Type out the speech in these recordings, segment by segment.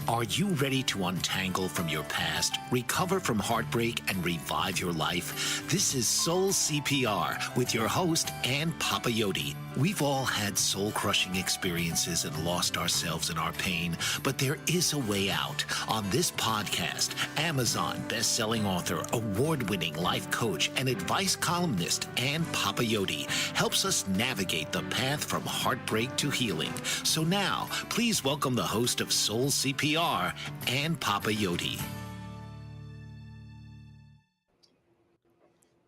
Are you ready to untangle from your past, recover from heartbreak, and revive your life? This is Soul CPR with your host, Ann Papayoti. We've all had soul-crushing experiences and lost ourselves in our pain, but there is a way out. On this podcast, Amazon best-selling author, award-winning life coach, and advice columnist Ann Papayoti helps us navigate the path from heartbreak to healing. So now, please welcome the host of Soul CPR, Ann Papayoti.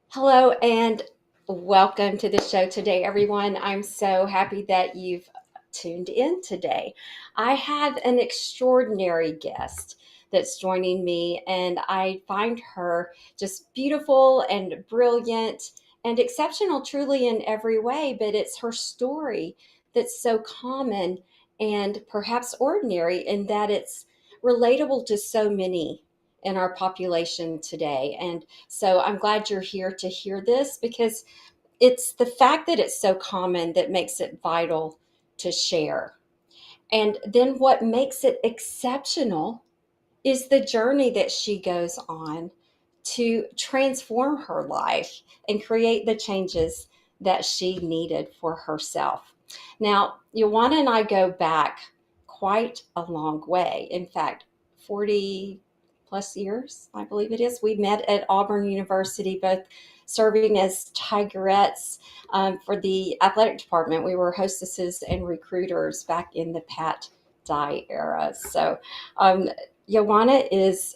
Hello and welcome to the show today, everyone. I'm so happy that you've tuned in today. I have an extraordinary guest that's joining me, and I find her just beautiful and brilliant and exceptional truly in every way, but it's her story that's so common and perhaps ordinary in that it's relatable to so many in our population today. And so I'm glad you're here to hear this because it's the fact that it's so common that makes it vital to share. And then what makes it exceptional is the journey that she goes on to transform her life and create the changes that she needed for herself. Now, Ywonna and I go back quite a long way. In fact, 40 plus years, I believe it is. We met at Auburn University, both serving as Tigerettes for the athletic department. We were hostesses and recruiters back in the Pat Dye era. So, Ywonna is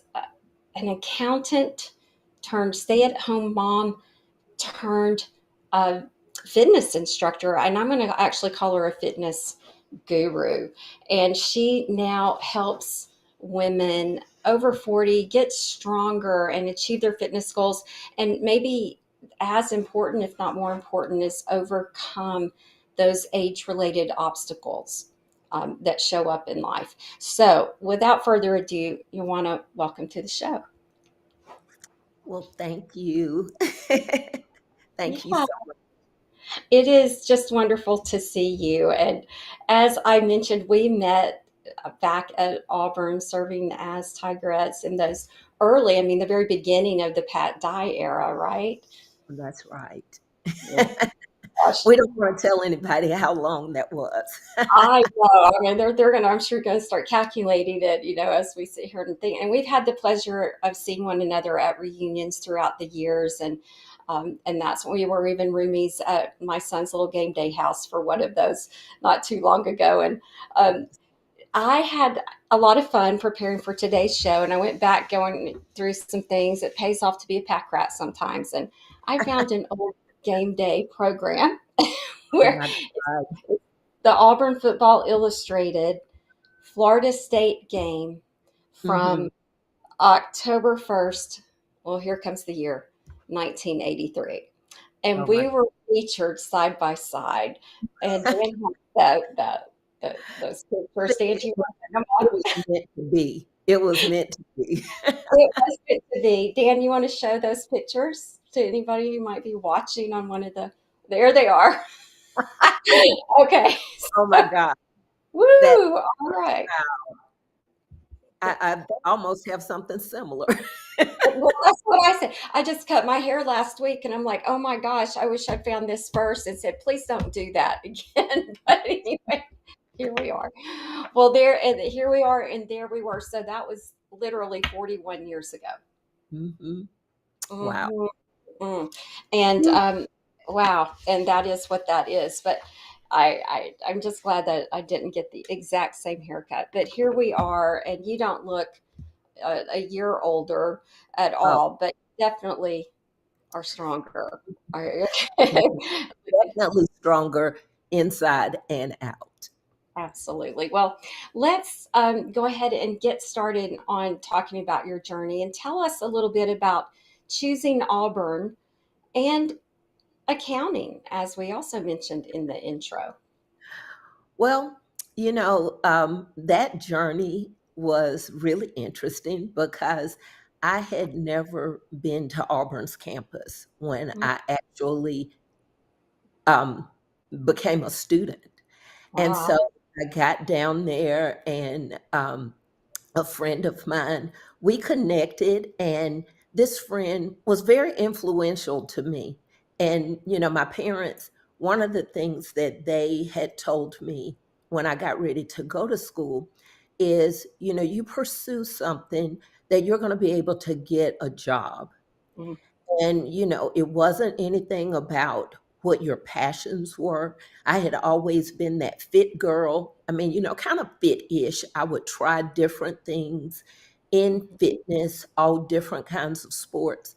an accountant turned stay-at-home mom turned fitness instructor, and I'm going to actually call her a fitness guru. And she now helps women over 40 get stronger and achieve their fitness goals. And maybe as important, if not more important, is overcome those age-related obstacles that show up in life. So without further ado, Ywonna, welcome to the show. Well, thank you. Thank you Yeah. so much. It is just wonderful to see you. And as I mentioned, we met back at Auburn serving as Tigerettes in those early, the very beginning of the Pat Dye era, right? That's right. Yeah. Gosh, We don't want to tell anybody how long that was. I know. They're gonna. I'm sure going to start calculating it. As we sit here and think. And we've had the pleasure of seeing one another at reunions throughout the years, and that's when we were even roomies at my son's little game day house for one of those not too long ago. And I had a lot of fun preparing for today's show, and I went back going through some things. It pays off to be a pack rat sometimes, and I found an old game day program Oh where my God. the Auburn Football Illustrated Florida State game Mhm. from October 1st. Well, here comes the year, 1983. And Oh my we were featured side by side. And Dan had those pictures. Dan, do you want to come It on? was meant to be. It was meant to be. It was meant to be. Dan, you want to show those pictures to anybody who might be watching on one of the? There they are. Okay. Oh my God. Woo! That All right. I almost have something similar. Well, that's what I said. I just cut my hair last week, and I'm like, oh my gosh, I wish I'd found this first and said, please don't do that again. But anyway, here we are. Well, here we are, and there we were. So that was literally 41 years ago. hmm Wow. Mhm. And wow, and that is what that is. But I'm just glad that I didn't get the exact same haircut. But here we are, and you don't look a year older at Oh, all, but definitely are stronger. Okay. definitely stronger inside and out. Absolutely. Well, let's go ahead and get started on talking about your journey and tell us a little bit about choosing Auburn and accounting, as we also mentioned in the intro. Well, that journey was really interesting because I had never been to Auburn's campus when I actually um, became a student. And so Wow. I got down there and a friend of mine. We connected, and this friend was very influential to me. And, my parents, one of the things that they had told me when I got ready to go to school is, you pursue something that you're going to be able to get a job. Mm. And, it wasn't anything about what your passions were. I had always been that fit girl. I mean, kind of fit ish. I would try different things in fitness, all different kinds of sports.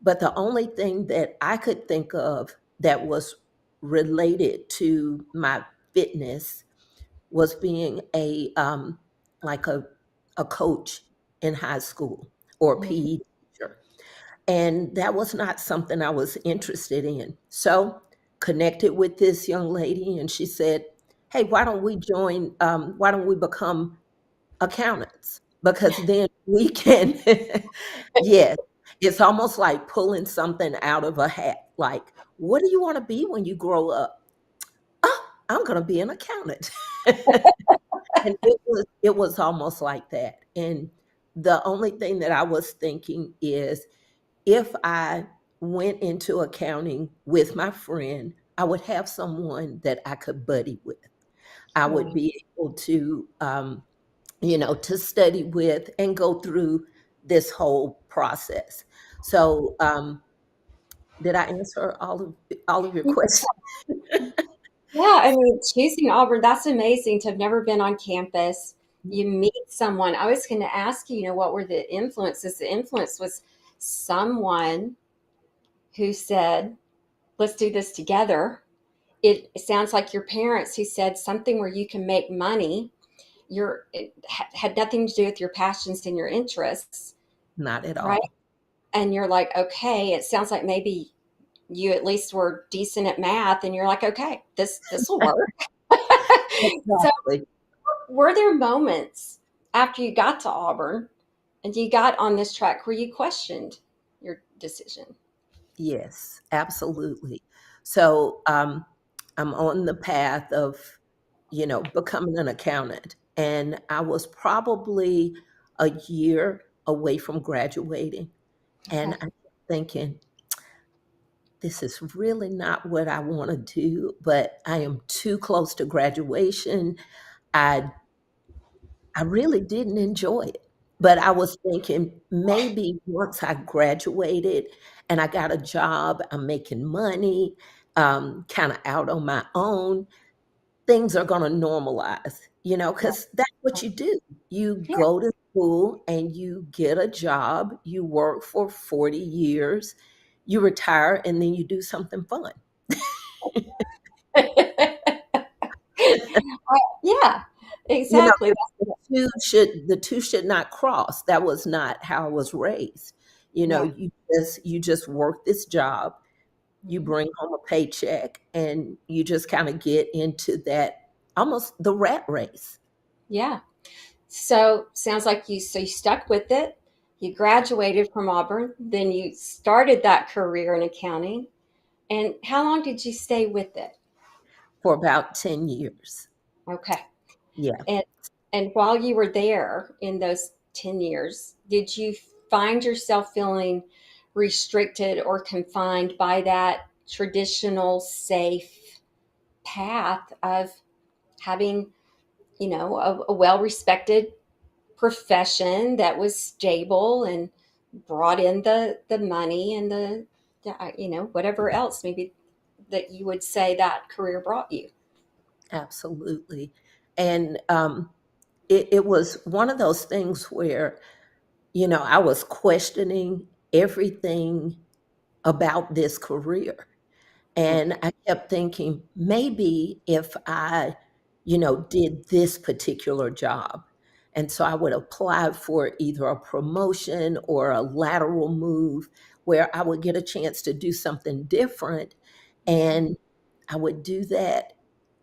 But the only thing that I could think of that was related to my fitness was being like a coach in high school or a Mhm. PE teacher. And that was not something I was interested in. So connected with this young lady, and she said, "Hey, why don't we become accountants? Because then we can," yes, it's almost like pulling something out of a hat. Like, what do you want to be when you grow up? Oh, I'm going to be an accountant. And it was almost like that. And the only thing that I was thinking is, if I went into accounting with my friend, I would have someone that I could buddy with. I would Right. be able to, to study with and go through this whole process. So, did I answer all of your questions? Yeah, I mean, choosing Auburn, that's amazing to have never been on campus. You meet someone. I was going to ask you, what were the influences? The influence was someone who said, let's do this together. It sounds like your parents who said something where you can make money. It had nothing to do with your passions and your interests, Not at right? all. And you're like, okay, it sounds like maybe you at least were decent at math, and you're like, okay, this will work. So, Exactly. were there moments after you got to Auburn and you got on this track where you questioned your decision? Yes, absolutely. So, I'm on the path of, becoming an accountant. And I was probably a year away from graduating. And Okay. I kept thinking, this is really not what I want to do, but I am too close to graduation. I I really didn't enjoy it. But I was thinking, maybe once I graduated and I got a job, I'm making money, kind of out on my own, things are going to normalize, Right. because that's what you do. You Yeah. go to school and you get a job, you work for 40 years, you retire, and then you do something fun. Yeah, You know, exactly. the two should not cross. That was not how I was raised. No. You just work this job, you Mhm. bring home a paycheck, and you just kind of get into that, almost the rat race. Yeah. So sounds like you stuck with it. You graduated from Auburn, then you started that career in accounting. And how long did you stay with it? For about 10 years. Okay. Yeah. And and while you were there in those 10 years, did you find yourself feeling restricted or confined by that traditional safe path of having, a well-respected profession that was stable and brought in the money and whatever else maybe that you would say that career brought you? Absolutely. And it was one of those things where, I was questioning everything about this career. Mm. And I kept thinking, maybe if I, did this particular job. And so I would apply for either a promotion or a lateral move where I would get a chance to do something different. Mhm. And I would do that,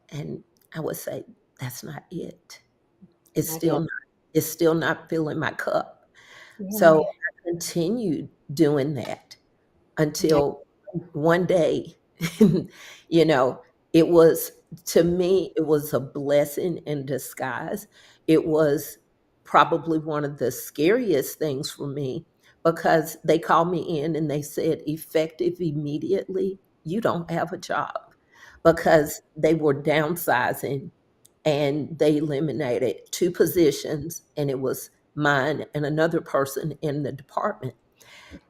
and I would say, that's not it. It's I still did. not, it's still not filling my cup. So Yeah. I continued doing that Yeah. until one day, you know, it was, to me, it was a blessing in disguise. It was probably one of the scariest things for me because they called me in and they said, effective immediately, you don't have a job because they were downsizing and they eliminated two positions, and it was mine and another person in the department.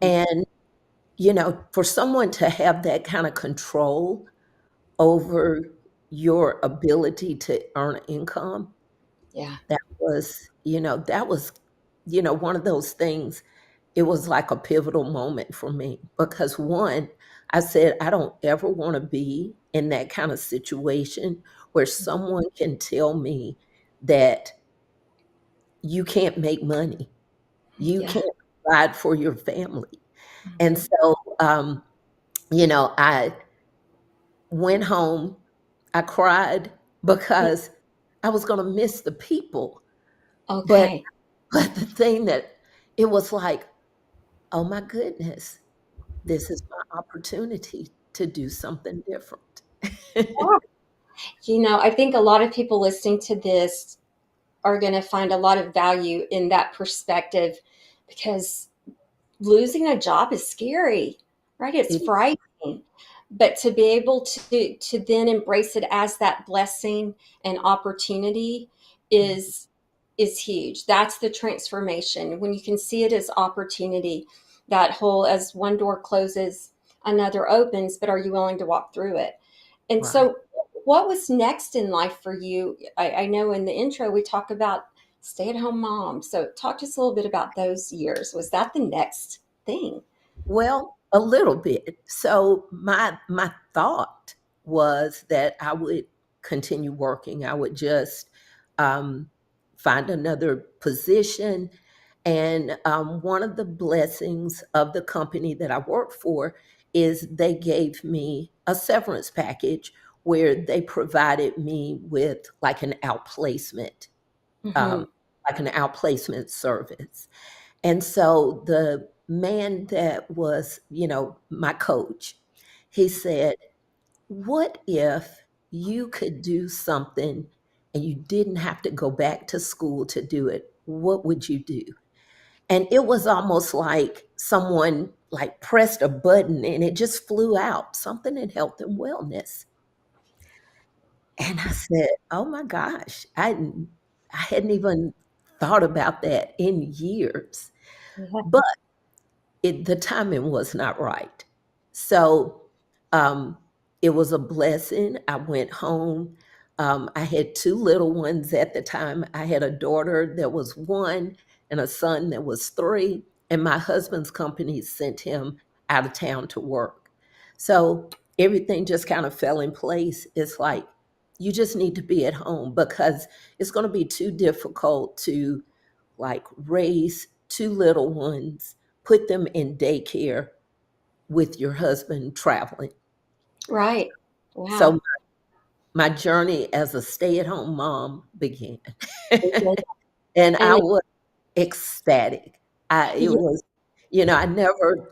And, for someone to have that kind of control over your ability to earn income, Yeah. that was one of those things. It was like a pivotal moment for me because one, I said, I don't ever want to be in that kind of situation where someone can tell me that you can't make money, you Yeah. can't provide for your family. And Mhm. so, I went home, I cried because I was going to miss the people. But Okay. But the thing that it was like, "Oh my goodness, this is my opportunity to do something different." Yeah. I think a lot of people listening to this are going to find a lot of value in that perspective because losing a job is scary, right? It's It frightening. But to be able to then embrace it as that blessing and opportunity Mhm. is huge. That's the transformation. When you can see it as opportunity, that whole as one door closes, another opens, but are you willing to walk through it? And Right. so what was next in life for you? I know in the intro we talk about stay-at-home mom. So talk to us a little bit about those years. Was that the next thing? Well, a little bit. So my thought was that I would continue working. I would just um, find another position. And one of the blessings of the company that I work for is they gave me a severance package where they provided me with Hmm. um, like an outplacement service. And so the man that was, my coach, he said, "What if you could do something and you didn't have to go back to school to do it? What would you do?" And it was almost like someone like pressed a button and it just flew out, something in health and wellness. And I said, "Oh my gosh, I hadn't even thought about that in years." Yeah. But the timing was not right. So um, it was a blessing. I went home. I had two little ones at the time. I had a daughter that was one and a son that was three. And my husband's company sent him out of town to work. So everything just kind of fell in place. It's like you just need to be at home because it's going to be too difficult to like raise two little ones, put them in daycare with your husband traveling. Right. So Wow. my journey as a stay-at-home mom began. And And I then, was ecstatic. It yeah. was,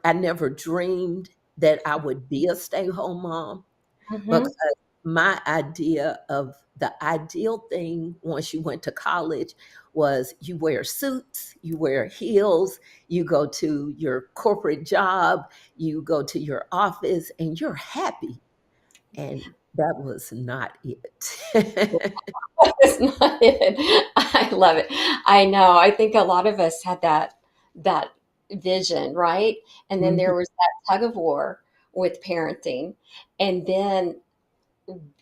I never dreamed that I would be a stay-home mom because Mhm. my idea of the ideal thing once you went to college was you wear suits, you wear heels, you go to your corporate job, you go to your office, and you're happy. And that was not it. That's not it. I love it. I know. I think a lot of us had that vision, right? And then Mhm. there was that tug of war with parenting. And then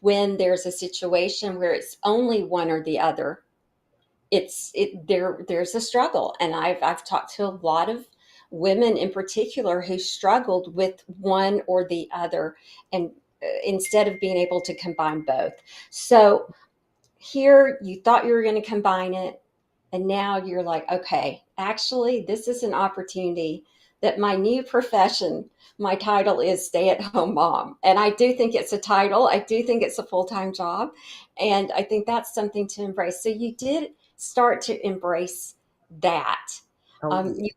when there's a situation where it's only one or the other, there's a struggle. And I've talked to a lot of women in particular who struggled with one or the other, and instead of being able to combine both. So here you thought you were going to combine it, and now you're like, okay, actually this is an opportunity that my new profession, my title is stay at home mom. And I do think it's a title, I do think it's a full-time job, and I think that's something to embrace. So you did start to embrace that. Oh, um, yeah.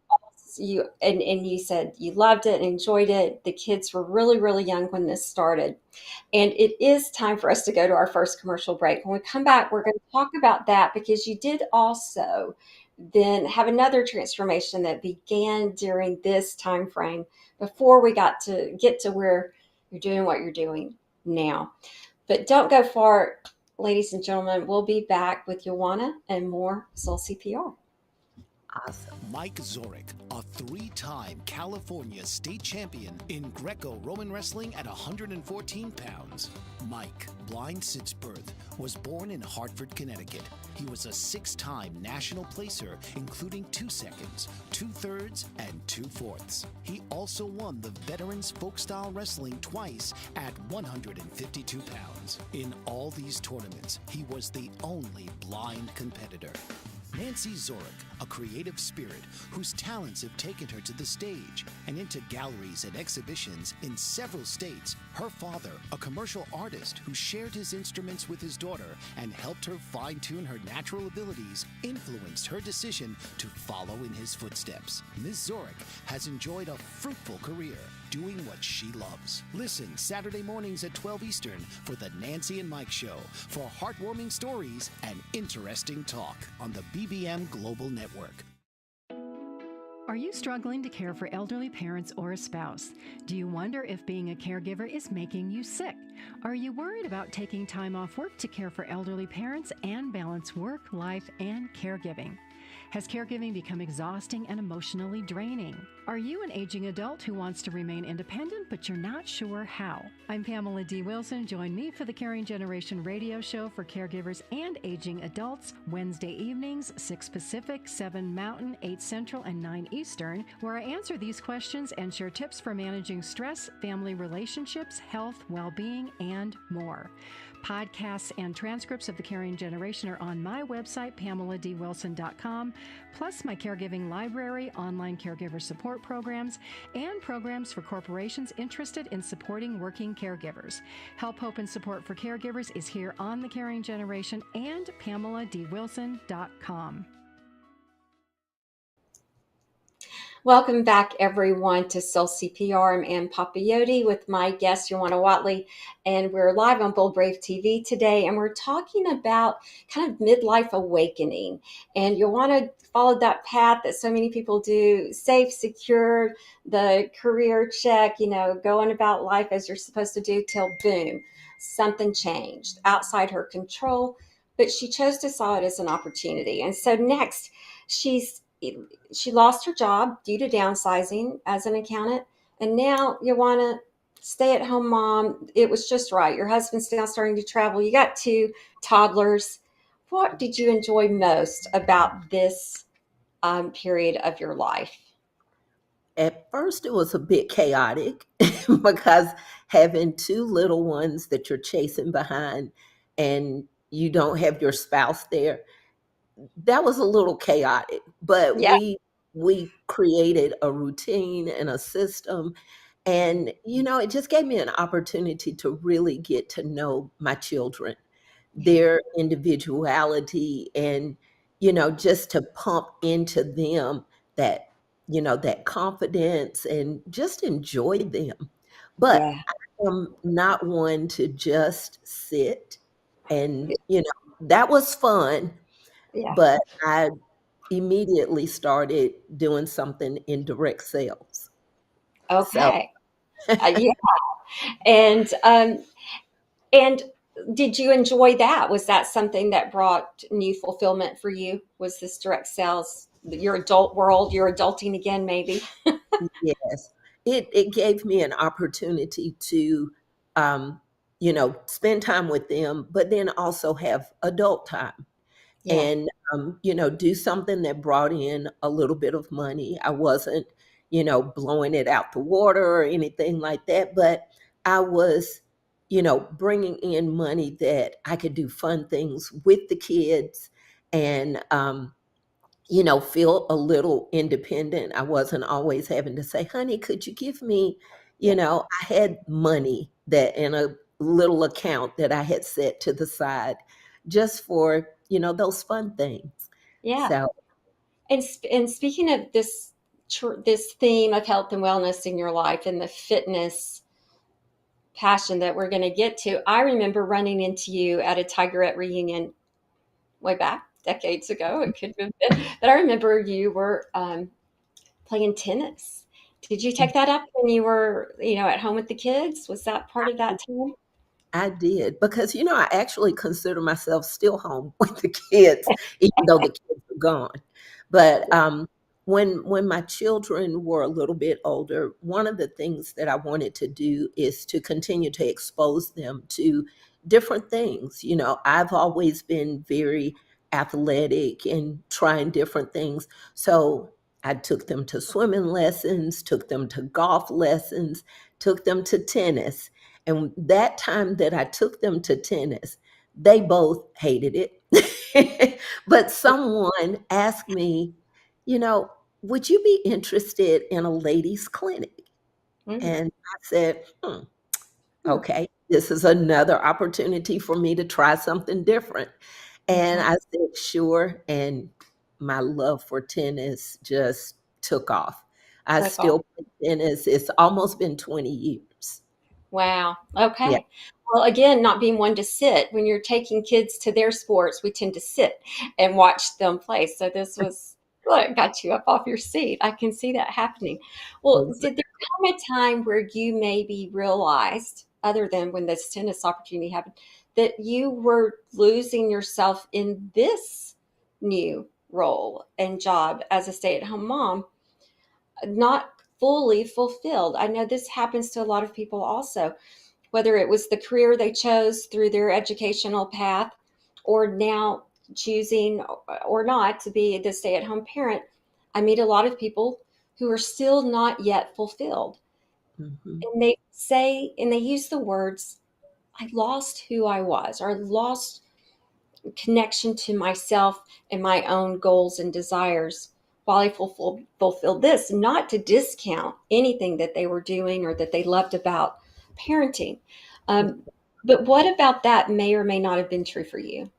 you and you said you loved it and enjoyed it. The kids were really, really young when this started, and it is time for us to go to our first commercial break. When we come back, we're going to talk about that because you did also then have another transformation that began during this time frame before we got to get to where you're doing what you're doing now. But don't go far, ladies and gentlemen. We'll be back with Ywonna and more Soul CPR. Awesome. Mike Zorek, a three-time California state champion in Greco-Roman wrestling at 114 pounds. Mike, blind since birth, was born in Hartford, Connecticut. He was a six-time national placer, including 2 seconds, 2/3, and 2/4. He also won the Veterans Folk-Style Wrestling twice at 152 pounds. In all these tournaments, he was the only blind competitor. Nancy Zorek, a creative spirit whose talents have taken her to the stage and into galleries and exhibitions in several states. Her father, a commercial artist who shared his instruments with his daughter and helped her fine-tune her natural abilities, influenced her decision to follow in his footsteps. Ms. Zorek has enjoyed a fruitful career doing what she loves. Listen Saturday mornings at 12 Eastern for the Nancy and Mike Show for heartwarming stories and interesting talk on the BBM Global Network. Are you struggling to care for elderly parents or a spouse? Do you wonder if being a caregiver is making you sick? Are you worried about taking time off work to care for elderly parents and balance work, life, and caregiving? Has caregiving become exhausting and emotionally draining? Are you an aging adult who wants to remain independent, but you're not sure how? I'm Pamela D. Wilson. Join me for the Caring Generation radio show for caregivers and aging adults, Wednesday evenings, 6 Pacific, 7 Mountain, 8 Central, and 9 Eastern, where I answer these questions and share tips for managing stress, family relationships, health, well-being, and more. Podcasts and transcripts of the Caring Generation are on my website, PamelaDWilson.com, plus my caregiving library, online caregiver support programs, and programs for corporations interested in supporting working caregivers. Help, hope, and support for caregivers is here on the Caring Generation and PamelaDWilson.com. Welcome back, everyone, to Soul CPR. I'm Ann Papayoti with my guest, Ywonna Whatley, and we're live on Bold Brave TV today, and we're talking about kind of midlife awakening. And Ywonna followed that path that so many people do, safe, secure, the career check, going about life as you're supposed to do, till boom, something changed outside her control, but she chose to saw it as an opportunity. And so next, she lost her job due to downsizing as an accountant. And now you want to stay at home mom. It was just right. Your husband's now starting to travel. You got 2 toddlers. What did you enjoy most about this period of your life? At first, it was a bit chaotic because having 2 little ones that you're chasing behind and you don't have your spouse there, that was a little chaotic, but Yeah, we created a routine and a system, and it just gave me an opportunity to really get to know my children, yeah, their individuality, and just to pump into them that that confidence and just enjoy them. But yeah, I'm not one to just sit, and that was fun, yeah. but I immediately started doing something in direct sales. So Okay. Yeah. And and did you enjoy that? Was that something that brought new fulfillment for you? Was this direct sales, your adult world, you're adulting again, maybe? yes, it gave me an opportunity to, spend time with them, but then also have adult time. Yeah, And do something that brought in a little bit of money. I wasn't blowing it out the water or anything like that, but I was bringing in money that I could do fun things with the kids, and feel a little independent. I wasn't always having to say, honey, could you give me, yeah, I had money that in a little account that I had set to the side just for, those fun things. yeah. So And speaking of this theme of health and wellness in your life and the fitness passion that we're going to get to, I remember running into you at a Tigerette reunion way back. decades ago. It could have been, but I remember you were playing tennis. Did you take that up when you were, at home with the kids? Was that part of that time? I did because, I actually consider myself still home with the kids, even though the kids are gone. But when my children were a little bit older, one of the things that I wanted to do is to continue to expose them to different things. I've always been very athletic and trying different things. So I took them to swimming lessons, took them to golf lessons, took them to tennis. And that time that I took them to tennis, they both hated it. But someone asked me, you know, would you be interested in a ladies' clinic? Mm, And I said, hmm, okay, this is another opportunity for me to try something different. And mhm. I said, sure. And my love for tennis just took off. I Took off. still play tennis. It's almost been 20 years. Wow. Yeah. Okay. Well, again, not being one to sit. When you're taking kids to their sports, we tend to sit and watch them play. So this was what got you up off your seat. I can see that happening. Well, did there come a time where you maybe realized, other than when this tennis opportunity happened, that you were losing yourself in this new role and job as a stay-at-home mom, not fully fulfilled? I know this happens to a lot of people also, whether it was the career they chose through their educational path or now choosing or not to be the stay at home parent. I meet a lot of people who are still not yet fulfilled. Mhm. And they say, and they use the words, I lost who I was, or I lost connection to myself and my own goals and desires while I fulfilled this, not to discount anything that they were doing or that they loved about parenting. Um, but what about that may or may not have been true for you?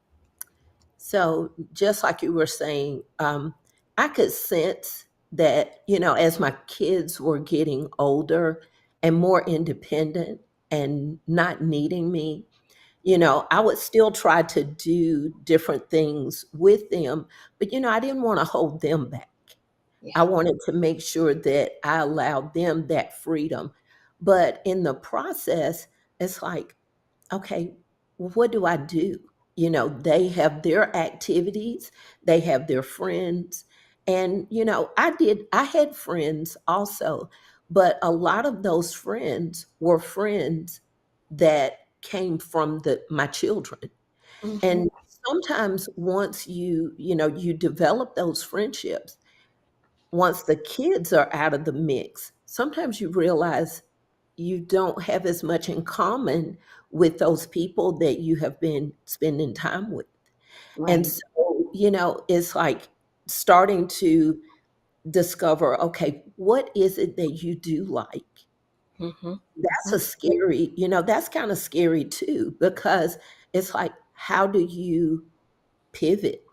So, just like you were saying, I could sense that, as my kids were getting older and more independent and not needing me, I would still try to do different things with them, but, I didn't want to hold them back. I Yeah. wanted to make sure that I allowed them that freedom. But in the process, it's like, okay, well, what do I do? They have their activities, they have their friends. And, I had friends also, but a lot of those friends were friends that came from my children. Hmm. And sometimes once you develop those friendships, once the kids are out of the mix, sometimes you realize you don't have as much in common with those people that you have been spending time with. And Right. so, it's like starting to discover, okay, what is it that you do like? Hmm. That's Hmm. a scary, that's kind of scary too, because it's like, how do you pivot?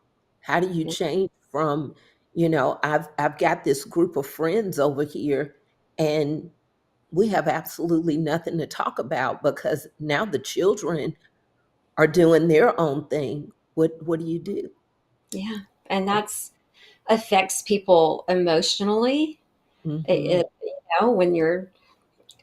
How do you change from, I've got this group of friends over here and we have absolutely nothing to talk about because now the children are doing their own thing. What do you do? Yeah. And that's affects people emotionally. Mhm. When you're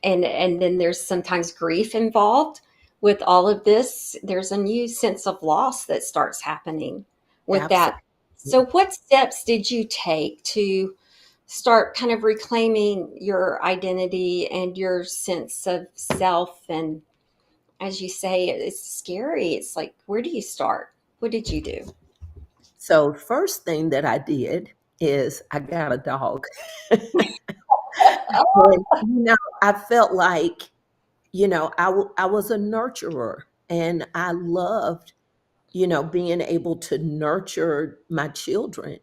and then there's sometimes grief involved with all of this. There's a new sense of loss that starts happening with Absolutely. that. So what steps did you take to start kind of reclaiming your identity and your sense of self? And as you say, it's scary. It's like, where do you start? What did you do? So first thing that I did is I got a dog. And, I felt like, I was a nurturer and I loved, being able to nurture my children.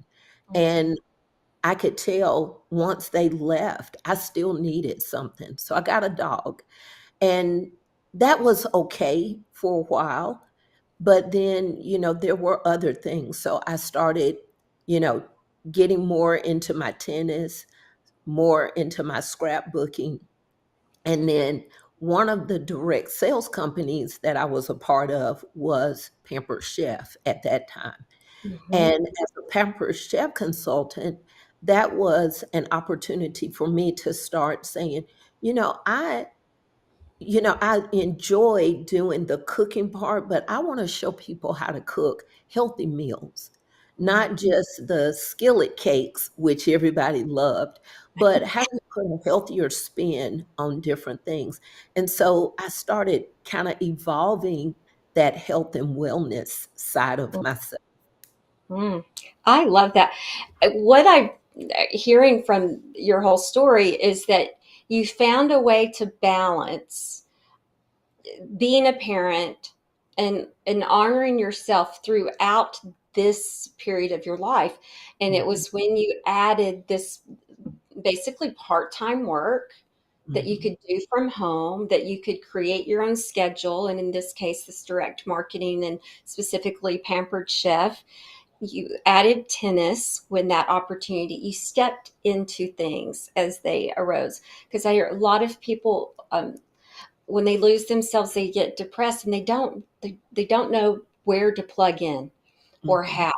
Mhm. And I could tell once they left, I still needed something. So I got a dog. And that was okay for a while. But then, there were other things. So I started, you know, getting more into my tennis, more into my scrapbooking. And then one of the direct sales companies that I was a part of was Pampered Chef at that time. Mhm. And as a Pampers Chef consultant, that was an opportunity for me to start saying, you know, I I enjoy doing the cooking part, but I want to show people how to cook healthy meals, not just the skillet cakes, which everybody loved, but how to put a healthier spin on different things. And so I started kind of evolving that health and wellness side of myself. Mm. I love that. What I'm hearing from your whole story is that you found a way to balance being a parent and honoring yourself throughout this period of your life. And it Mhm, was when you added this basically part-time work that you mhm, could do from home, that you could create your own schedule, and in this case, this direct marketing and specifically Pampered Chef. You added tennis when that opportunity, you stepped into things as they arose. Because I hear a lot of people, when they lose themselves, they get depressed and they don't know where to plug in or mhm. how.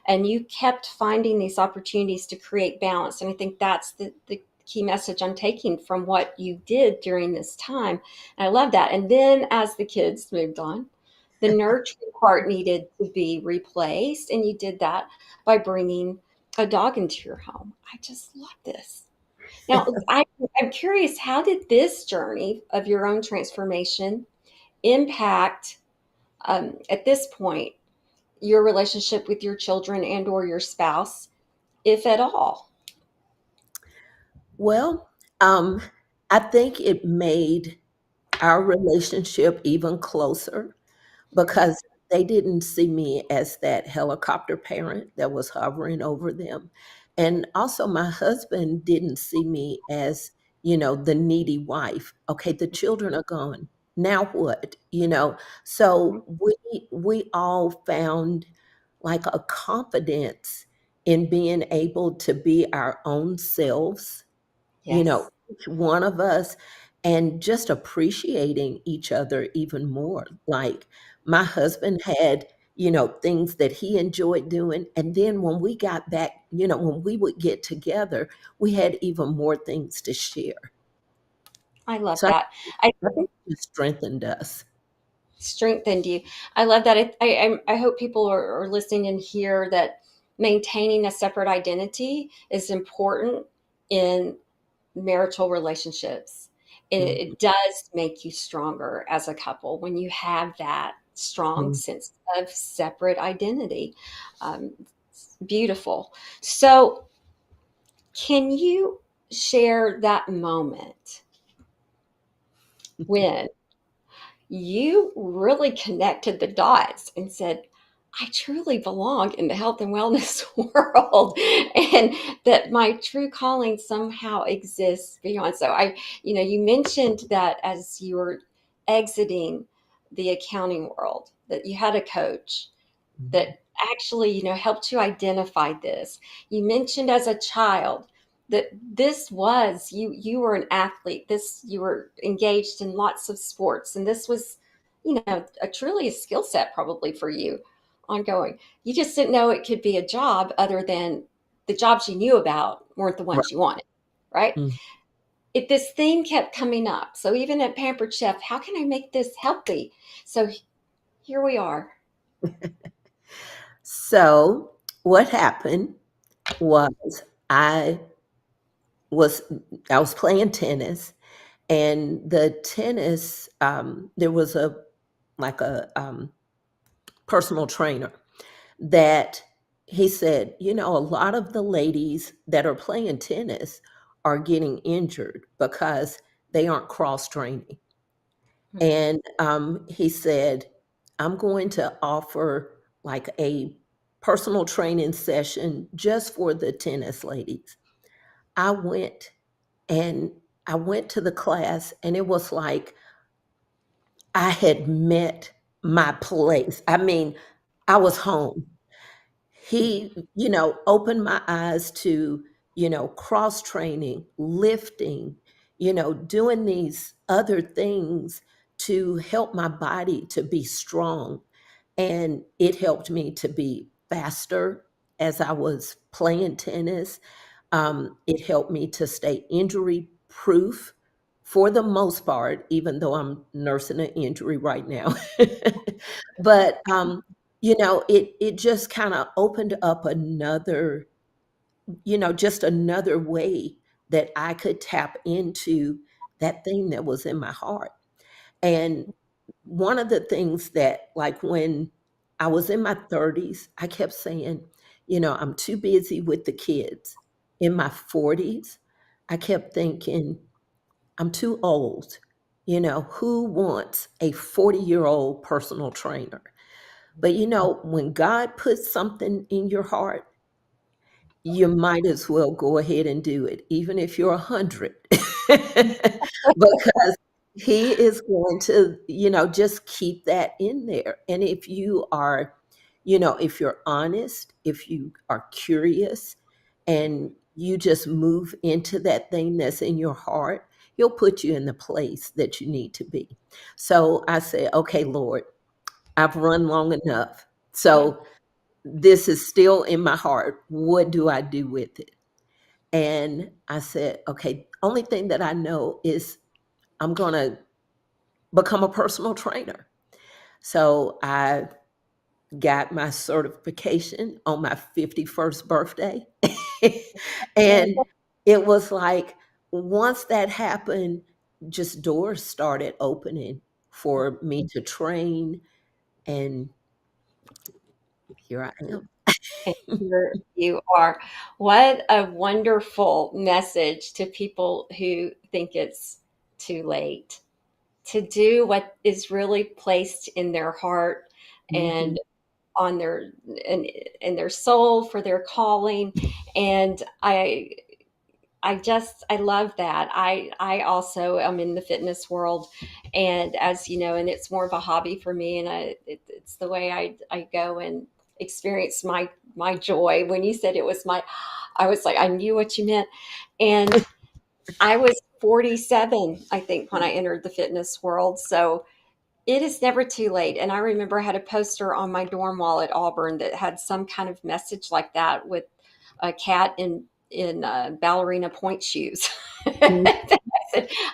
And you kept finding these opportunities to create balance. And I think that's the key message I'm taking from what you did during this time. And I love that. And then as the kids moved on, the nurturing part needed to be replaced. And you did that by bringing a dog into your home. I just love this. Now, I'm curious, how did this journey of your own transformation impact, at this point, your relationship with your children and or your spouse, if at all? Well, I think it made our relationship even closer Good. because they didn't see me as that helicopter parent that was hovering over them. And also, my husband didn't see me as, the needy wife. Okay, the children are gone. Now what? So we all found like a confidence in being able to be our own selves, Yes, each one of us, and just appreciating each other even more. Like my husband had, things that he enjoyed doing. And then when we got back, when we would get together, we had even more things to share. I love So that. I I think it strengthened us. strengthened you. I love that. I hope people are listening and hear that maintaining a separate identity is important in marital relationships. Mhm, It does make you stronger as a couple when you have that strong mhm. sense of separate identity. It's beautiful. So, can you share that moment when you really connected the dots and said, I truly belong in the health and wellness world, and that my true calling somehow exists beyond. So you mentioned that as you were exiting the accounting world, that you had a coach Mhm. that actually, helped you identify this. You mentioned as a child that this was you were an athlete. This you were engaged in lots of sports, and this was, a truly a skill set probably for you ongoing. You just didn't know it could be a job other than the jobs you knew about weren't the Right. ones you wanted, right? Mhm. If this theme kept coming up. So even at Pampered Chef, how can I make this healthy? So here we are. So what happened was I was I was playing tennis, and the tennis, there was a personal trainer that he said, a lot of the ladies that are playing tennis are getting injured because they aren't cross training. Hmm. And he said, I'm going to offer like a personal training session just for the tennis ladies. I went and I went to the class, and it was like I had met my place. I mean, I was home. He, opened my eyes to, cross training, lifting, doing these other things to help my body to be strong. And it helped me to be faster as I was playing tennis. It helped me to stay injury proof for the most part, even though I'm nursing an injury right now. But it just kind of opened up another, just another way that I could tap into that thing that was in my heart. And one of the things that, like, when I was in my 30s, I kept saying, I'm too busy with the kids. In my 40s, I kept thinking, I'm too old. Who wants a 40-year-old personal trainer? But when God puts something in your heart, you might as well go ahead and do it, even if you're 100, because he is going to, just keep that in there. And if you are, if you're honest, if you are curious, and you just move into that thing that's in your heart, he'll put you in the place that you need to be. So I said, okay, Lord, I've run long enough. Yeah. So this is still in my heart. What do I do with it? And I said, okay, only thing that I know is I'm going to become a personal trainer. So I got my certification on my 51st birthday. And it was like, once that happened, just doors started opening for me to train. And here I am. And here you are. What a wonderful message to people who think it's too late to do what is really placed in their heart Mhm. and on their in their soul for their calling. And I love that. I also am in the fitness world, and as you know, and it's more of a hobby for me, and it's the way I go and experience my joy. When you said it was my, I was like, I knew what you meant. And I was 47, I think, when I entered the fitness world. So it is never too late. And I remember I had a poster on my dorm wall at Auburn that had some kind of message like that, with a cat in ballerina point shoes.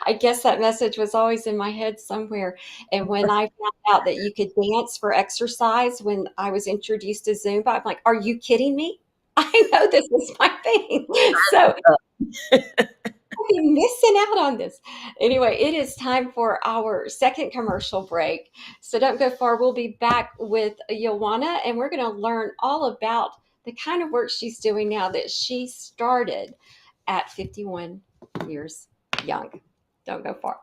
I guess that message was always in my head somewhere. And when I found out that you could dance for exercise when I was introduced to Zumba, I'm like, are you kidding me? I know this is my thing. So I've been missing out on this. Anyway, it is time for our second commercial break. So don't go far. We'll be back with Ywonna, and we're going to learn all about the kind of work she's doing now that she started at 51 years young. Don't go far.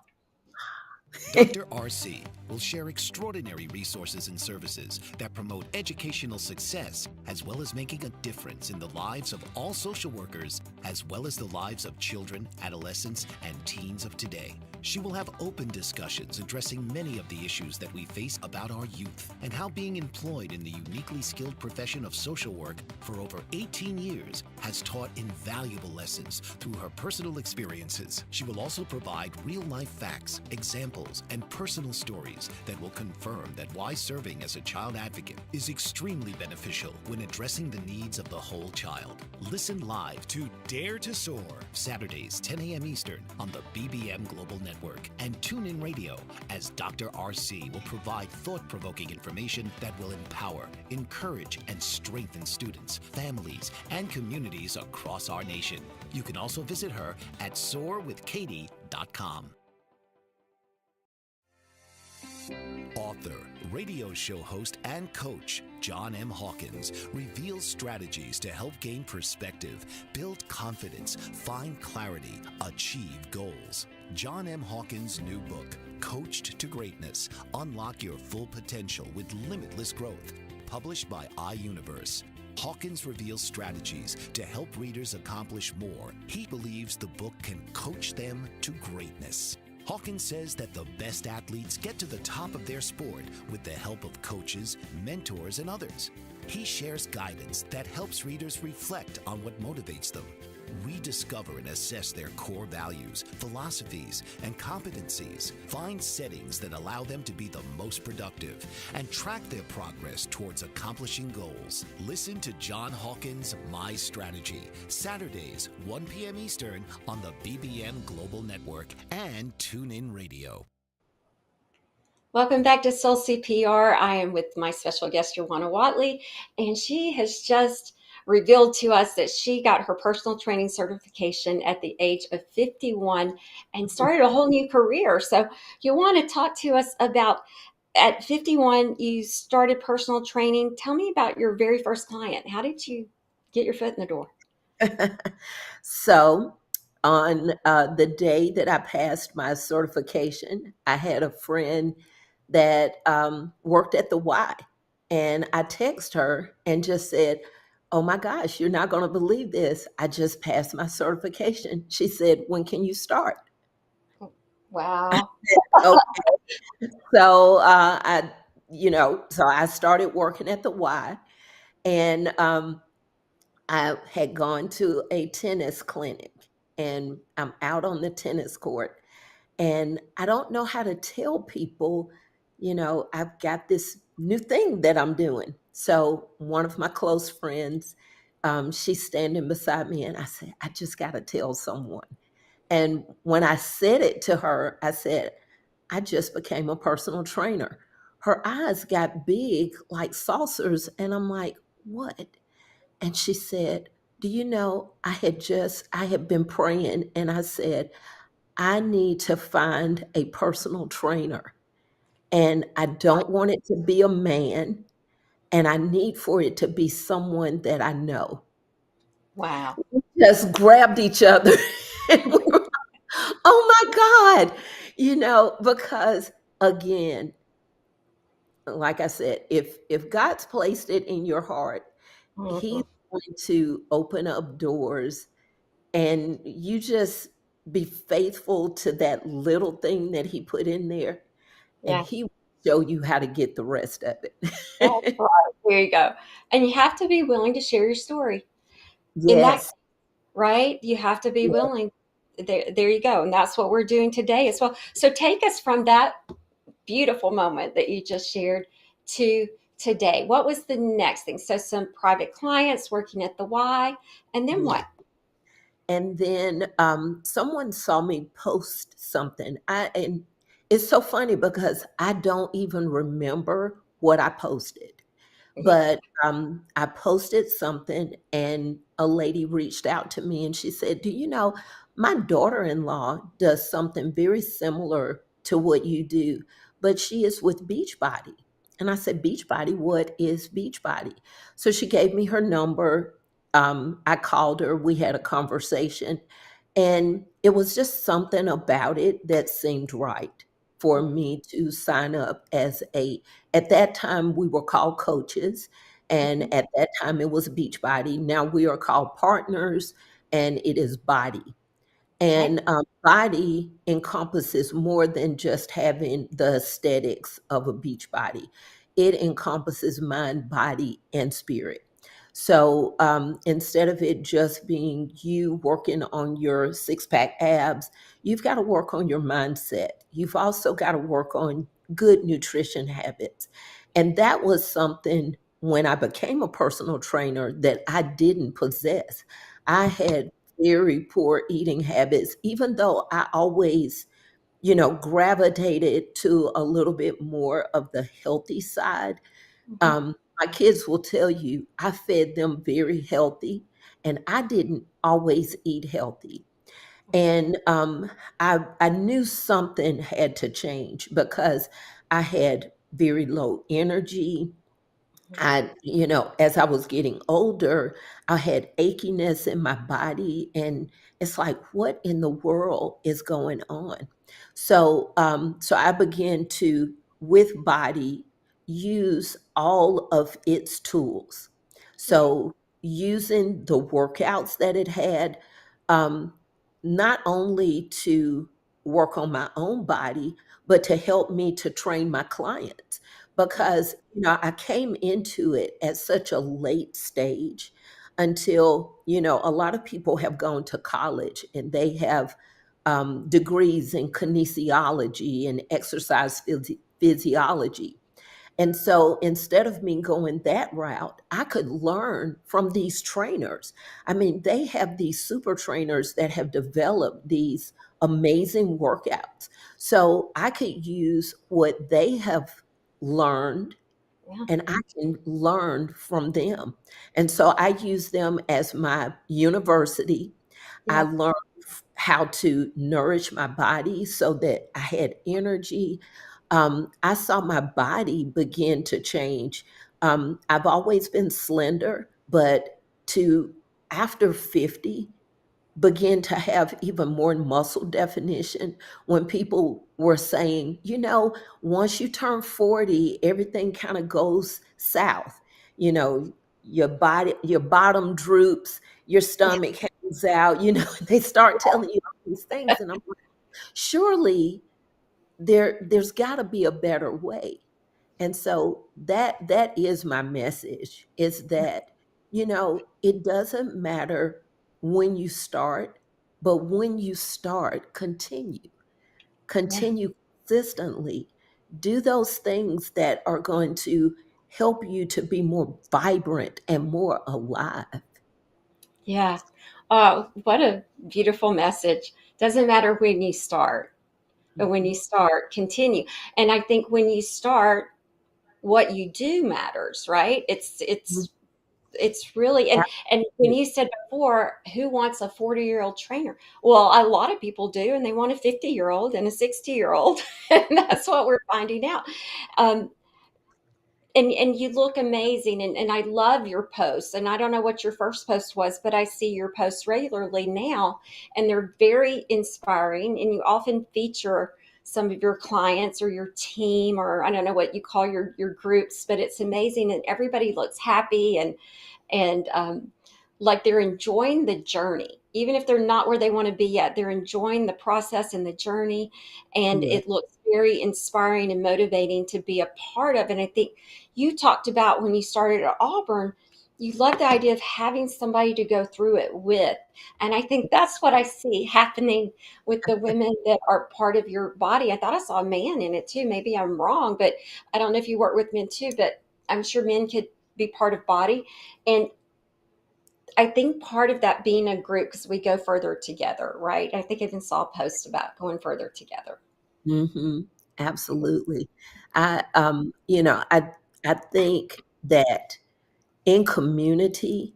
Dr. RC will share extraordinary resources and services that promote educational success, as well as making a difference in the lives of all social workers, as well as the lives of children, adolescents, and teens of today. She will have open discussions addressing many of the issues that we face about our youth, and how being employed in the uniquely skilled profession of social work for over 18 years has taught invaluable lessons through her personal experiences. She will also provide real-life facts, examples, and personal stories that will confirm that why serving as a child advocate is extremely beneficial when addressing the needs of the whole child. Listen live to Dare to Soar, Saturdays, 10 a.m. Eastern on the BBM Global Network, and tune in radio as Dr. RC will provide thought-provoking information that will empower, encourage, and strengthen students, families, and communities across our nation. You can also visit her at soarwithkatie.com. Author, radio show host, and coach John M. Hawkins reveals strategies to help gain perspective, build confidence, find clarity, achieve goals. John M. Hawkins' new book, Coached to Greatness, Unlock Your Full Potential with Limitless Growth, published by iUniverse. Hawkins reveals strategies to help readers accomplish more. He believes the book can coach them to greatness. Hawkins says that the best athletes get to the top of their sport with the help of coaches, mentors, and others. He shares guidance that helps readers reflect on what motivates them. We discover and assess their core values, philosophies, and competencies, find settings that allow them to be the most productive, and track their progress towards accomplishing goals. Listen to John Hawkins' My Strategy, Saturdays, 1 p.m. Eastern on the BBM Global Network and TuneIn Radio. Welcome back to Soul CPR. I am with my special guest, Ywonna Whatley, and she has just revealed to us that she got her personal training certification at the age of 51 and started a whole new career. So you want to talk to us about, at 51, you started personal training. Tell me about your very first client. How did you get your foot in the door? So, on the day that I passed my certification, I had a friend that worked at the Y, and I texted her and just said, "Oh my gosh, you're not going to believe this. I just passed my certification." She said, "When can you start?" Wow. Okay. So so I started working at the Y, and I had gone to a tennis clinic, and I'm out on the tennis court, and I don't know how to tell people, I've got this new thing that I'm doing. So one of my close friends, she's standing beside me, and I said, "I just got to tell someone." And when I said it to her, I said, "I just became a personal trainer." Her eyes got big like saucers, and I'm like, "What?" And she said, "Do you know, I had been praying, and I said, I need to find a personal trainer, and I don't want it to be a man, and I need for it to be someone that I know." Wow. Just grabbed each other and we were, "Oh my God," because again, like I said, if God's placed it in your heart, He's Mhm. going to open up doors, and you just be faithful to that little thing that He put in there, and Yeah. He will show you how to get the rest of That's it. right. There you go. And you have to be willing to share your story. In that, Yes. right? You have to be Yeah. willing. There you go. And that's what we're doing today as well. So take us from that beautiful moment that you just shared to today. What was the next thing? So some private clients working at the Y, and then Yeah. what? And then someone saw me post something. And it's so funny because I don't even remember what I posted. Yeah. But I posted something, and a lady reached out to me, and she said, "Do you know, my daughter in law does something very similar to what you do, but she is with Beachbody." And I said, "Beachbody? What is Beachbody?" So she gave me her number. I called her, we had a conversation, and it was just something about it that seemed right for me to sign up as at that time we were called coaches, Mhm. and at that time it was Beachbody. Now we are called partners, and it is BODi. Okay. And BODi encompasses more than just having the aesthetics of a beach body. It encompasses mind, body, and spirit. So instead of it just being you working on your six pack abs, you've got to work on your mindset. You've also got to work on good nutrition habits. And that was something when I became a personal trainer that I didn't possess. I had very poor eating habits, even though I always, gravitated to a little bit more of the healthy side. Mhm. My kids will tell you I fed them very healthy, and I didn't always eat healthy. And I knew something had to change because I had very low energy. As I was getting older, I had achiness in my body, and it's like, what in the world is going on? So I began to, with BODi, use all of its tools. Yeah. So using the workouts that it had, um, not only to work on my own body, but to help me to train my clients Yeah. because I came into it at such a late stage. until, a lot of people have gone to college and they have degrees in kinesiology and exercise physiology. And so instead of me going that route, I could learn from these trainers. I mean, they have these super trainers that have developed these amazing workouts. So I could use what they have learned Yeah. and I can learn from them. And so I use them as my university. I Yeah. learned how to nourish my body so that I had energy. I saw my body begin to change. I've always been slender, but to after 50, begin to have even more muscle definition when people were saying, once you turn 40, everything kind of goes south. You know, your bottom droops, your stomach hangs out, they start telling you all these things. And I'm like, surely there's gotta be a better way. And so that is my message, is that, it doesn't matter when you start, but when you start, continue. Yeah. Continue consistently. Do those things that are going to help you to be more vibrant and more alive. Yeah. Oh, what a beautiful message. Doesn't matter when you start, but when you Mhm. start, continue. And I think when you start, what you do matters, right? Mhm. It's really, and when Absolutely. you said before, who wants a 40-year-old trainer? Well, a lot of people do, and they want a 50-year-old and a 60-year-old, and that's what we're finding out. Um, and you look amazing, and I love your posts. And I don't know what your first post was, but I see your posts regularly now, and they're very inspiring. And you often feature some of your clients or your team, or I don't know what you call your groups, but it's amazing, and everybody looks happy and like they're enjoying the journey, even if they're not where they want to be yet. They're enjoying the process and the journey, and Yeah. it looks very inspiring and motivating to be a part of. And I think you talked about when you started at Auburn, you love the idea of having somebody to go through it with. And I think that's what I see happening with the women that are part of your BODi. I thought I saw a man in it too. Maybe I'm wrong, but I don't know if you work with men too, but I'm sure men could be part of BODi. And I think part of that being a group, because we go further together, right? I think I even saw a post about going further together. Mhm. Absolutely. I think that in community,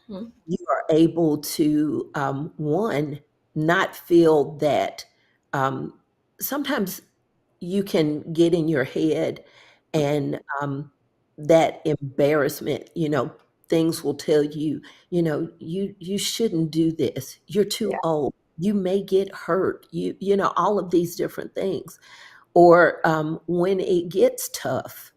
Hmm. you are able to, one, not feel that, um, sometimes you can get in your head and, that embarrassment, things will tell you, you shouldn't do this. You're too Yeah. old. You may get hurt. All of these different things. Or, when it gets tough,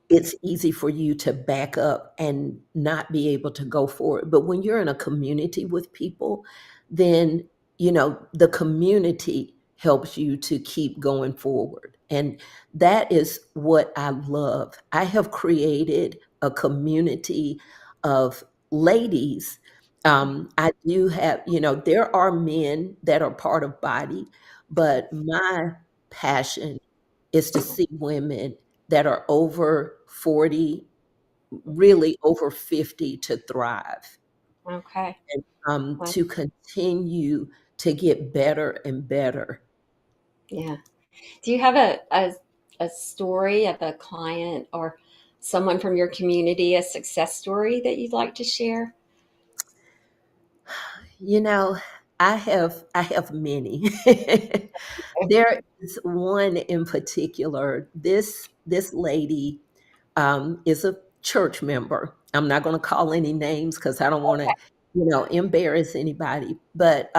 it's easy for you to back up and not be able to go forward. But when you're in a community with people, then, the community helps you to keep going forward. And that is what I love. I have created a community of ladies. I do have, there are men that are part of BODi, but my passion is to see women that are over 40, really over 50 to thrive Okay. and Well, to continue to get better and better. yeah. Do you have a story of a client or someone from your community, a success story that you'd like to share? You know, I have many. There is one in particular. This lady is a church member. I'm not going to call any names because I don't want to, embarrass anybody. But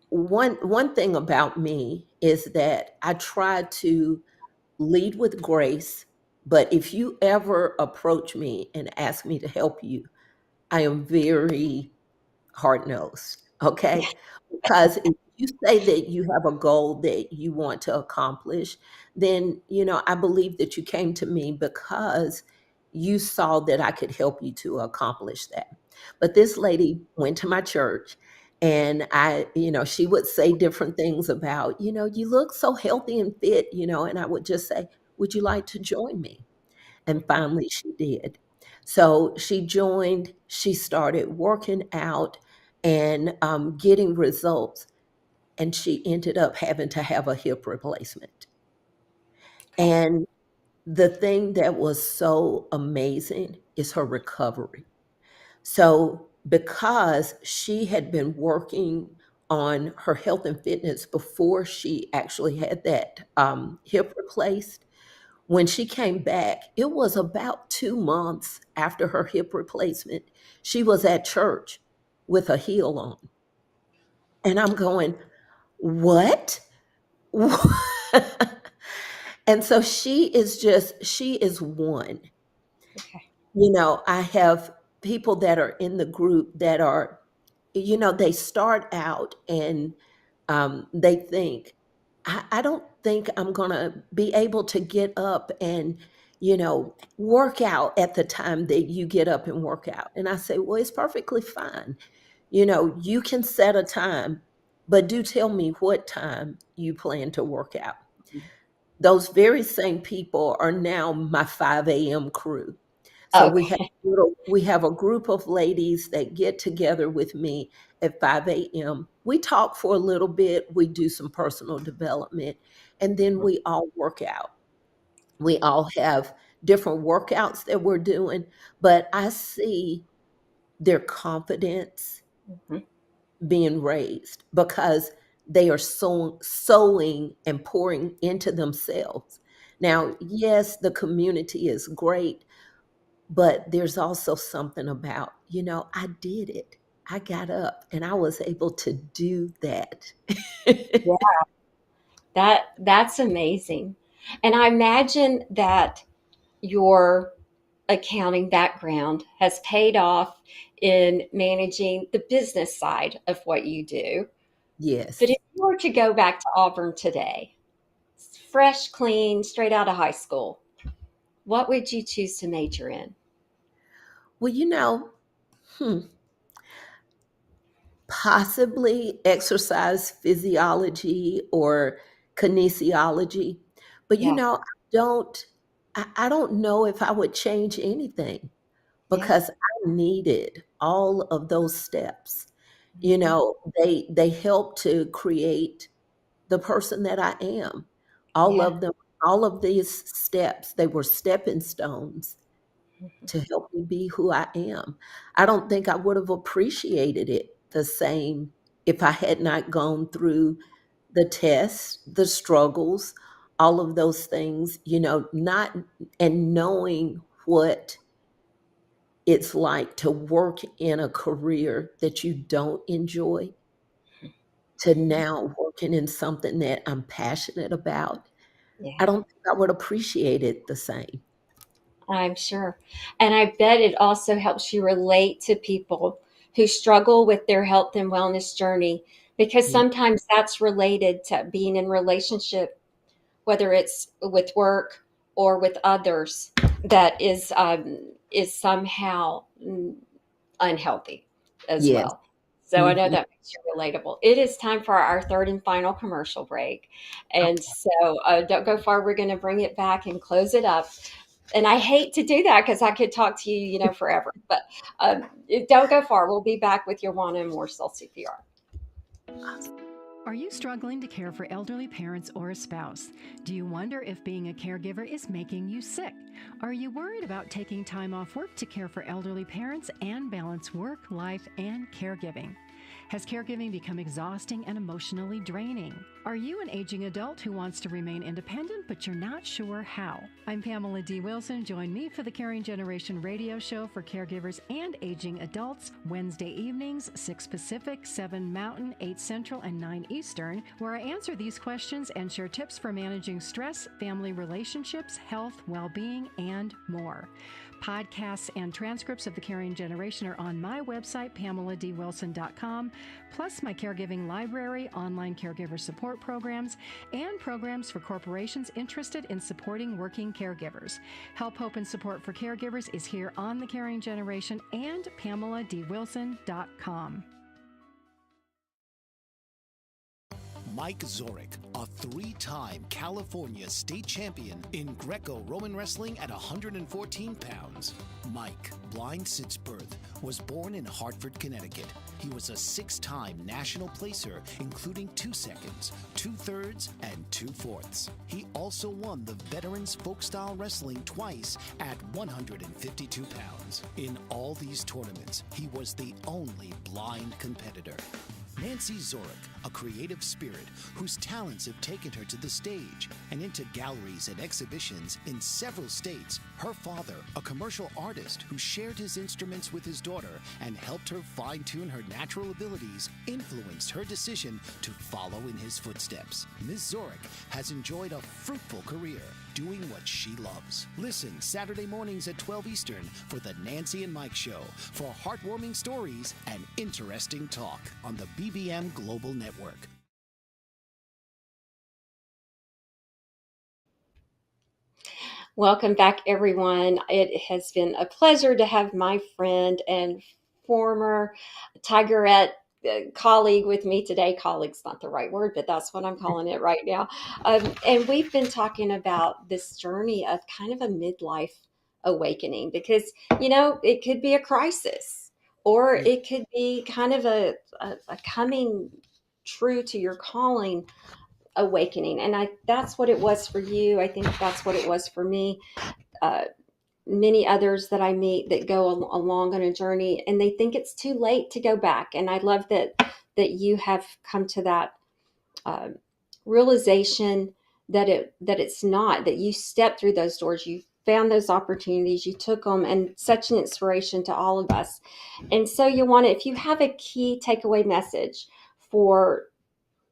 one thing about me is that I try to lead with grace. But if you ever approach me and ask me to help you, I am very hard nosed. Okay, because if you say that you have a goal that you want to accomplish, then I believe that you came to me because you saw that I could help you to accomplish that. But this lady went to my church, and she would say different things about, you look so healthy and fit, and I would just say, would you like to join me? And finally she did. So she joined, she started working out and getting results, and she ended up having to have a hip replacement. Okay. And the thing that was so amazing is her recovery. So, because she had been working on her health and fitness before she actually had that hip replaced, when she came back, it was about 2 months after her hip replacement. She was at church with a heel on. And I'm going, what? And so she is one. Okay. I have people that are in the group that are, they start out and they think, I don't think I'm going to be able to get up and, work out at the time that you get up and work out. And I say, well, it's perfectly fine. You can set a time, but do tell me what time you plan to work out. Those very same people are now my 5 a.m. crew. So Okay. we have a group of ladies that get together with me at 5 a.m. We talk for a little bit, we do some personal development, and then we all work out. We all have different workouts that we're doing, but I see their confidence Mhm. being raised because they are sowing and pouring into themselves. Now, yes, the community is great, but there's also something about, I did it. I got up and I was able to do that. Yeah, that's amazing. And I imagine that your accounting background has paid off in managing the business side of what you do. But if Yes. you were to go back to Auburn today, fresh, clean, straight out of high school, what would you choose to major in? Well, hmm, possibly exercise physiology or kinesiology. But Yeah, don't I don't know if I would change anything yeah. because I needed all of those steps. Mhm. They help to create the person that I am. All Yeah. of them, all of these steps, they were stepping stones Mhm. to help me be who I am. I don't think I would have appreciated it the same if I had not gone through the tests, the struggles, all of those things, not and knowing what it's like to work in a career that you don't enjoy to now working in something that I'm passionate about. I Yeah, don't think I would appreciate it the same. I'm sure. And I bet it also helps you relate to people who struggle with their health and wellness journey because Yeah. sometimes that's related to being in relationship, whether it's with work or with others, that is somehow unhealthy as Yes. well. So I know Mhm. that makes you relatable. It is time for our third and final commercial break. And Okay. so don't go far. We're going to bring it back and close it up. And I hate to do that because I could talk to you, forever. But don't go far. We'll be back with Ywonna and more Soul CPR. Are you struggling to care for elderly parents or a spouse? Do you wonder if being a caregiver is making you sick? Are you worried about taking time off work to care for elderly parents and balance work, life, and caregiving? Has caregiving become exhausting and emotionally draining? Are you an aging adult who wants to remain independent but you're not sure how? I'm Pamela D. Wilson. Join me for the Caring Generation radio show for caregivers and aging adults, Wednesday evenings, 6 Pacific, 7 Mountain, 8 Central, and 9 Eastern, where I answer these questions and share tips for managing stress, family relationships, health, well-being, and more. Podcasts and transcripts of The Caring Generation are on my website, PamelaDWilson.com, plus my caregiving library, online caregiver support programs, and programs for corporations interested in supporting working caregivers. Help, hope, and support for caregivers is here on The Caring Generation and PamelaDWilson.com. Mike Zorich, a three-time California state champion in Greco-Roman wrestling at 114 pounds. Mike, blind since birth, was born in Hartford, Connecticut. He was a six-time national placer, including 2 seconds, 2/3, and 2/4. He also won the Veterans Folk-Style Wrestling twice at 152 pounds. In all these tournaments, he was the only blind competitor. Nancy Zorich, a creative spirit whose talents have taken her to the stage and into galleries and exhibitions in several states. Her father, a commercial artist who shared his instruments with his daughter and helped her fine-tune her natural abilities, influenced her decision to follow in his footsteps. Ms. Zorich has enjoyed a fruitful career doing what she loves. Listen Saturday mornings at 12 Eastern for the Nancy and Mike Show for heartwarming stories and interesting talk on the BBM Global Network. Welcome back, everyone. It has been a pleasure to have my friend and former Tigerette colleague with me today. Colleague's not the right word, but that's what I'm calling it right now. And we've been talking about this journey of kind of a midlife awakening because, it could be a crisis or it could be kind of a coming true to your calling awakening. And that's what it was for you. I think that's what it was for me. Uh, Many others that I meet that go along on a journey and they think it's too late to go back. And I love that you have come to that uh, realization that it's not, that you stepped through those doors, you found those opportunities, you took them, and such an inspiration to all of us. And so Ywonna, if you have a key takeaway message for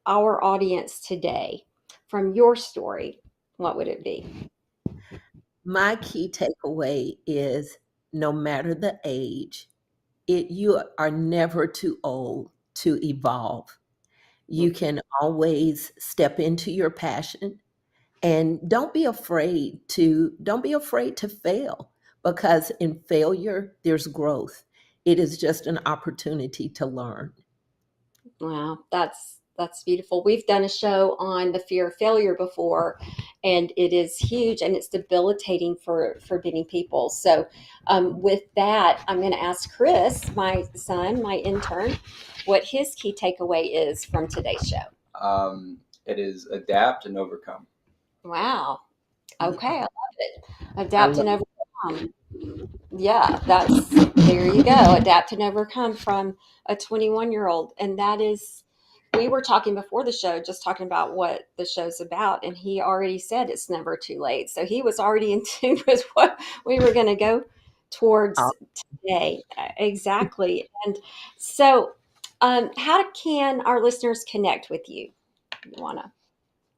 our audience today from your story, what would it be? My key takeaway is no matter the age, you are never too old to evolve. You can always step into your passion and don't be afraid to fail because in failure there's growth. It is just an opportunity to learn. Wow, that's beautiful. We've done a show on the fear of failure before, and it is huge and it's debilitating for many people. So, with that, I'm going to ask Chris, my son, my intern, what his key takeaway is from today's show. It is adapt and overcome. Wow. Okay, I love it. I Adapt love and overcome. Yeah, there you go. Adapt and overcome from a 21-year-old. And that is, we were talking before the show, just talking about what the show's about. And he already said it's never too late. So he was already in tune with what we were going to go towards today. Exactly. And so, how can our listeners connect with you, Ywonna?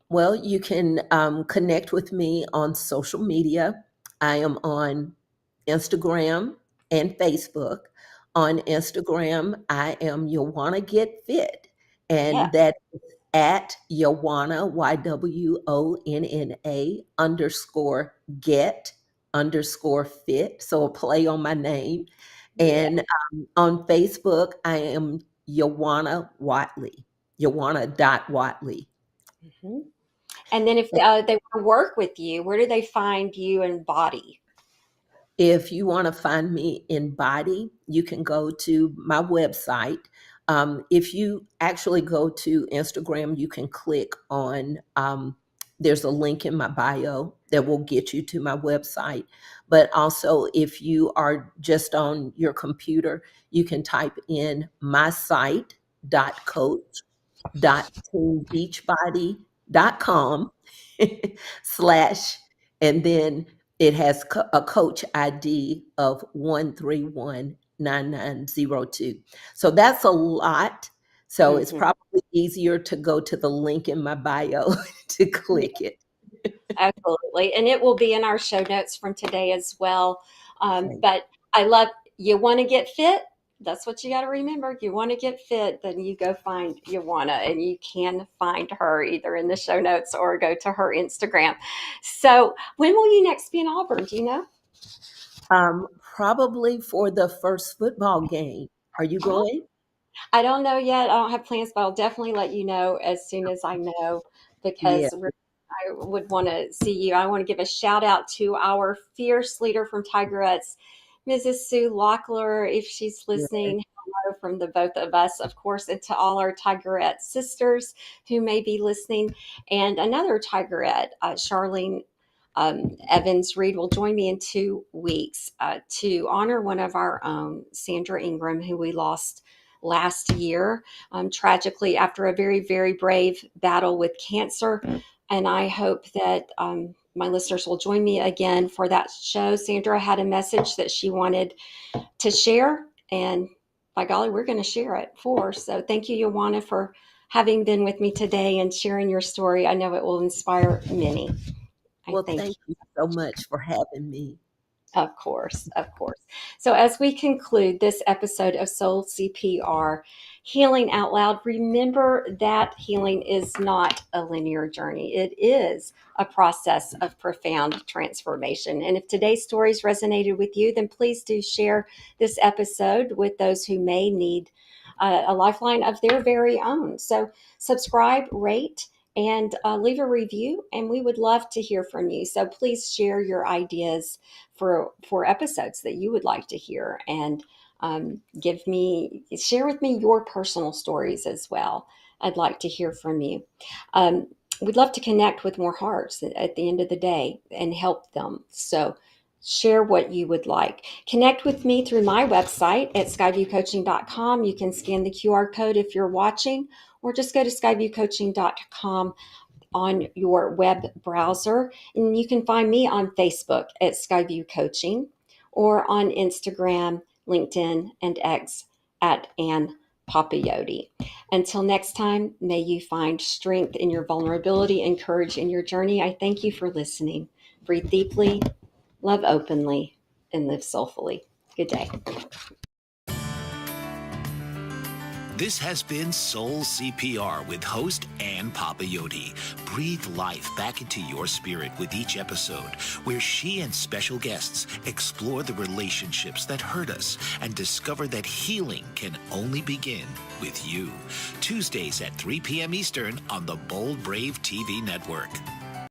Well, you can connect with me on social media. I am on Instagram and Facebook. On Instagram, I am Ywonna Get Fit, Yeah. and that is at Ywonna YWONNA underscore get underscore fit. So a play on my name. Yeah. And on Facebook, I am Ywonna Whatley, Ywonna.Whatley. Mm-hmm. And then if they want to work with you, where do they find you and BODi? If you want to find me in BODi, you can go to my website. If you actually go to Instagram, you can click on, there's a link in my bio that will get you to my website. But also, if you are just on your computer, you can type in mysite.coach.teambeachbody.com slash, and then it has a coach ID of 1319902. So that's a lot. So it's Mm-hmm. probably easier to go to the link in my bio to click it. Absolutely. And it will be in our show notes from today as well. Okay. But I love, you want to get fit? that's what you got to remember. You want to get fit, then you go find Ywonna, and you can find her either in the show notes or go to her Instagram. So when will you next be in Auburn? Do you know? Probably for the first football game. Are you Oh, going? I don't know yet. I don't have plans, but I'll definitely let you know as soon as I know, Yeah, because I would want to see you. I want to give a shout out to our fierce leader from Tigerettes, Mrs. Sue Locklear, if she's yeah, listening. Hello from the both of us, of course, and to all our Tigerette sisters who may be listening. And another Tigerette, Charlene Evans Reed, will join me in 2 weeks to honor one of our own, Sandra Ingram, who we lost last year, tragically, after a very, very brave battle with cancer. And I hope that my listeners will join me again for that show. Sandra had a message that she wanted to share, and by golly, we're going to share it for her. So thank you, Ywonna, for having been with me today and sharing your story. I know it will inspire many. I well, thank you. thank you so much for having me. Of course, of course. So, as we conclude this episode of Soul CPR, Healing Out Loud, remember that healing is not a linear journey. It is a process of profound transformation. And if today's stories resonated with you, then please do share this episode with those who may need a lifeline of their very own. So, subscribe, rate, and leave a review, and we would love to hear from you. So please share your ideas for episodes that you would like to hear, and share with me your personal stories as well. I'd like to hear from you. We'd love to connect with more hearts at the end of the day and help them. So share what you would like. Connect with me through my website at skyviewcoaching.com. You can scan the QR code if you're watching, or just go to skyviewcoaching.com on your web browser. And you can find me on Facebook at Skyview Coaching, or on Instagram, LinkedIn, and X at Ann Papayodi. Until next time, may you find strength in your vulnerability and courage in your journey. I thank you for listening. Breathe deeply, love openly, and live soulfully. Good day. This has been Soul CPR with host Ann Papayodi. Breathe life back into your spirit with each episode, where she and special guests explore the relationships that hurt us and discover that healing can only begin with you. Tuesdays at 3 p.m. Eastern on the Bold Brave TV network.